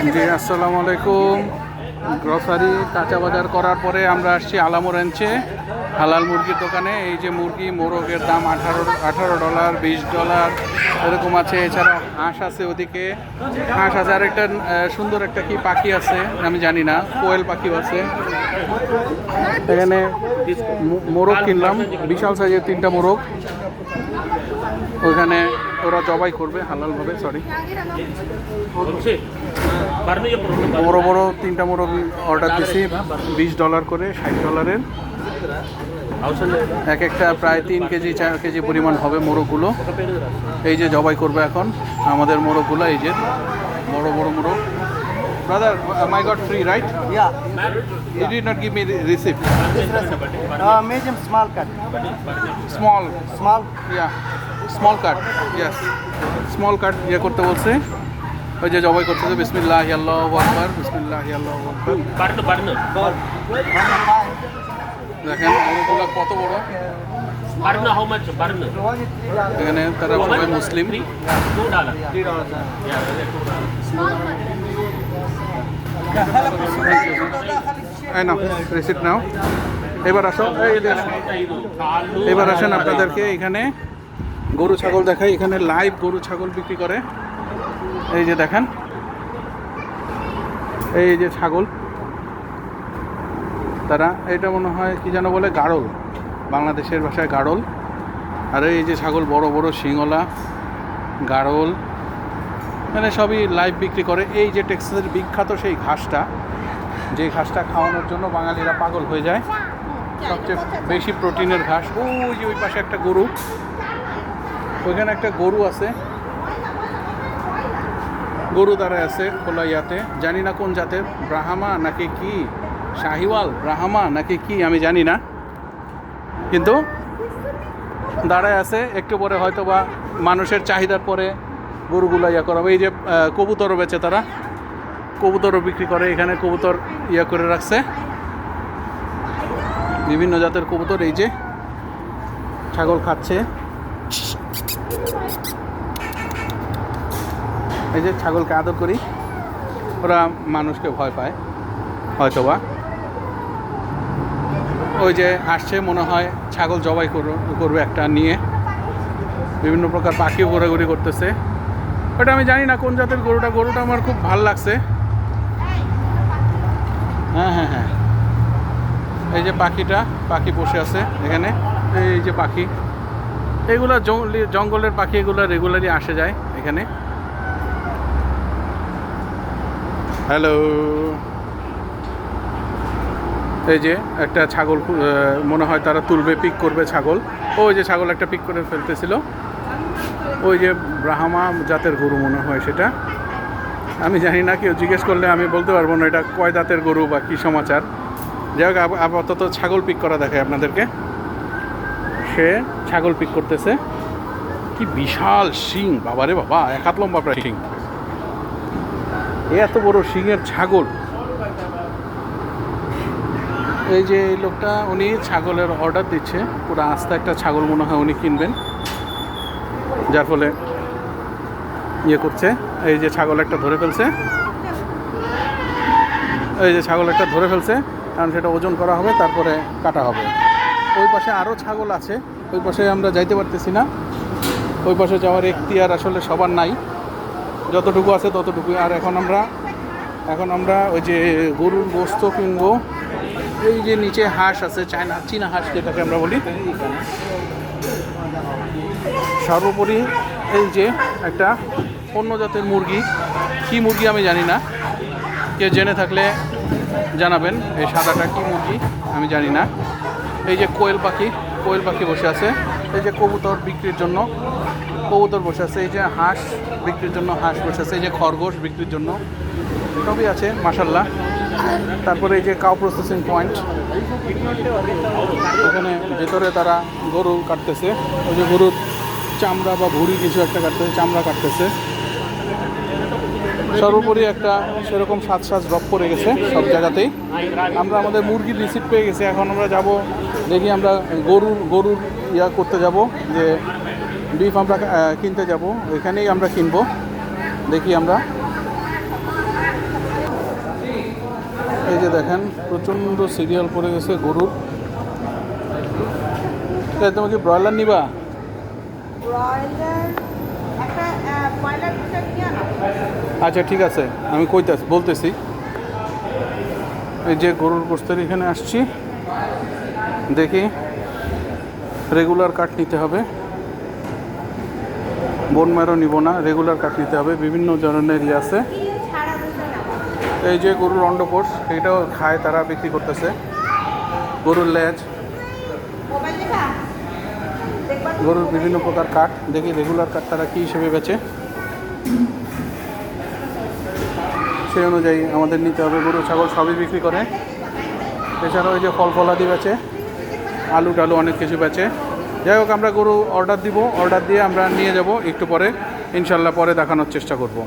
জি আসসালামু আলাইকুম। গ্রসারি কাঁচা বাজার করার পরে আমরা আসছি আলামো রেঞ্চে হালাল মুরগির দোকানে। এই যে মুরগি মোরগের দাম $18, $20 এরকম আছে। এছাড়া হাঁস আছে, ওদিকে হাঁস আছে। আর একটা সুন্দর একটা কি পাখি আছে আমি জানি না, কোয়েল পাখিও আছে। এখানে মোরগ কিনলাম, বিশাল সাইজের 3টা মোরগ। ওইখানে ওরা জবাই করবে হালালভাবে। সরি, বড় বড় 3টা মোরগ অর্ডার দিছি, $20 করে, $60 এক একটা। প্রায় 3 কেজি 4 কেজি পরিমাণ হবে মোরগগুলো। এই যে জবাই করবে এখন আমাদের মোরগগুলো। এই যে বড় বড় মোরগ। Brother, I got free, right? Yeah. You did not give me the receipt. Medium small cut. Small, Small. yeah, small cut, yes, small cut ইয়ে করতে বলছে। ওই যে জবাই করতেছে। বিসমিল্লাহি আল্লাহু আকবার, বিসমিল্লাহি আল্লাহু আকবার। দেখেন মোরগগুলো কত বড়। এখানে তারা সবাই মুসলিম। এই নাও রিসিপ্ট নাও। এবার আসো, এবার আসেন আপনাদেরকে এখানে গরু ছাগল দেখাই। এখানে লাইভ গরু ছাগল বিক্রি করে। এই যে দেখেন, এই যে ছাগল। তারা এটা মনে হয় কি যেন বলে, গাড়ল, বাংলাদেশের ভাষায় গাড়ল। আর এই যে ছাগল বড় বড় শিংওয়ালা গাড়ল, মানে সবই লাইভ বিক্রি করে। এই যে টেক্সাসের বিখ্যাত সেই ঘাসটা, যে ঘাসটা খাওয়ানোর জন্য বাঙালিরা পাগল হয়ে যায়, সবচেয়ে বেশি প্রোটিনের ঘাস। ওই যে ওই পাশে একটা গরু, ওইখানে একটা গরু আছে, গরু দাঁড়ায় আছে খোলা ইয়াতে। জানি না কোন জাতের, ব্রাহ্মা নাকি কি, শাহিওয়াল ব্রাহ্মা নাকি কি আমি জানি না, কিন্তু দাঁড়ায় আছে। একটু পরে হয়তো বা মানুষের চাহিদার পরে গরুগুলো ইয়া করাবে। এই যে কবুতরও বেচে তারা, কবুতরও বিক্রি করে। এখানে কবুতর ইয়া করে রাখছে, বিভিন্ন জাতের কবুতর। এই যে ছাগল খাচ্ছে, এই যে ছাগলকে আদর করি। ওরা মানুষকে ভয় পায় হয়তোবা। ওই যে আসছে মনে হয় ছাগল জবাই করবে একটা নিয়ে। বিভিন্ন প্রকার পাখিও ঘোরাঘুরি করতেছে। ওটা আমি জানি না কোন জাতের গরুটা। গরুটা আমার খুব ভাল লাগছে। হ্যাঁ হ্যাঁ হ্যাঁ, এই যে পাখি বসে আছে এখানে। এই যে পাখি, এগুলো জঙ্গলের পাখি, এগুলো রেগুলারই আসে যায় এখানে। হ্যালো, এই যে একটা ছাগল মনে হয় তারা তুলবে, পিক করবে ছাগল। ওই যে ছাগল একটা পিক করে ফেলতেছিল। ওই যে ব্রাহ্মা জাতের গরু মনে হয় সেটা, আমি জানি না, কেউ জিজ্ঞেস করলে আমি বলতে পারবো না এটা কয় দাঁতের গরু বা কী সমাচার। যাই হোক, আপাতত ছাগল পিক করা দেখায় আপনাদেরকে। সে ছাগল পিক করতেছে। কি বিশাল শিং, বাবারে বাবা, 1 হাত লম্বা প্রায় শিং। এত বড় শিংয়ের ছাগল। এই যে এই লোকটা, উনি ছাগলের অর্ডার দিচ্ছে। পুরো আস্তে একটা ছাগল মনে হয় উনি কিনবেন, যার ফলে ইয়ে করছে। এই যে ছাগল একটা ধরে ফেলছে, এই যে ছাগল একটা ধরে ফেলছে, কারণ সেটা ওজন করা হবে, তারপরে কাটা হবে। ওই পাশে আরও ছাগল আছে, ওই পাশে আমরা যাইতে পারতেছি না। ওই পাশে যাওয়ার এখতিয়ার আসলে সবার নাই, যতটুকু আছে ততটুকুই। আর এখন আমরা ওই যে গরুর গোস্ত কিনবো। এই যে নিচে হাঁস আছে, চীনা হাঁস যেটাকে আমরা বলি। সর্বোপরি এই যে একটা অন্য জাতের মুরগি, কী মুরগি আমি জানি না, কেউ জেনে থাকলে জানাবেন। এই সাদাটা কী মুরগি আমি জানি না। এই যে কোয়েল পাখি বসে আছে। এই যে কবুতর বিক্রির জন্য কবুতর বসে আছে। এই যে হাঁস বিক্রির জন্য হাঁস বসে আছে। এই যে খরগোশ বিক্রির জন্য, সবই আছে মাশাল্লাহ। তারপরে এই যে কাউ প্রসেসিং পয়েন্ট, এখানে ভেতরে তারা গরু কাটতেছে। ওই যে গরুর চামড়া বা ভুঁড়ি কিছু একটা কাটতেছে, চামড়া কাটতেছে। সর্বোপরি একটা সেরকম সাজ ড্রপ করে গেছে সব জায়গাতেই। আমরা আমাদের মুরগির রিসিপ্ট পেয়ে গেছি। এখন আমরা যাব, দেখি আমরা গরুর ইয়া করতে যাব, যে বিফ আমরা কিনতে যাব। এখানেই আমরা কিনবো, দেখি আমরা। দেখেন প্রচণ্ড সিরিয়াল পড়ে গেছে গরুর। তাই তুমি কি ব্রয়লার নিবা? ব্রয়লার একটা ব্রয়লার দুটো নিয়ে আনো। আচ্ছা ঠিক আছে, আমি বলতেছি। এই যে গরুর গোস্তের এখানে আসছি, দেখি রেগুলার কাট নিতে হবে, বোন ম্যারো নিব না, রেগুলার কাট নিতে হবে। বিভিন্ন ধরনের ইয়ে আছে। ছাড়া দুটো নাও। এই যে গরুর অন্ডকোষ, এটাও খায়, তারা বিক্রি করতেছে। গরুর লেজ, মোবাইল দেখা দেখবা তো? গরুর বিভিন্ন প্রকার কাঠ, দেখি রেগুলার কাঠ তারা কী হিসেবে বেচে, সেই অনুযায়ী আমাদের নিতে হবে। গরু ছাগল সবই বিক্রি করে। এছাড়াও এই যে ফল ফলাদি বেচে, আলু টালু অনেক কিছু বেচে। যাই হোক, আমরা গরু অর্ডার দিব, অর্ডার দিয়ে আমরা নিয়ে যাব একটু পরে, ইনশাল্লাহ পরে দেখানোর চেষ্টা করব।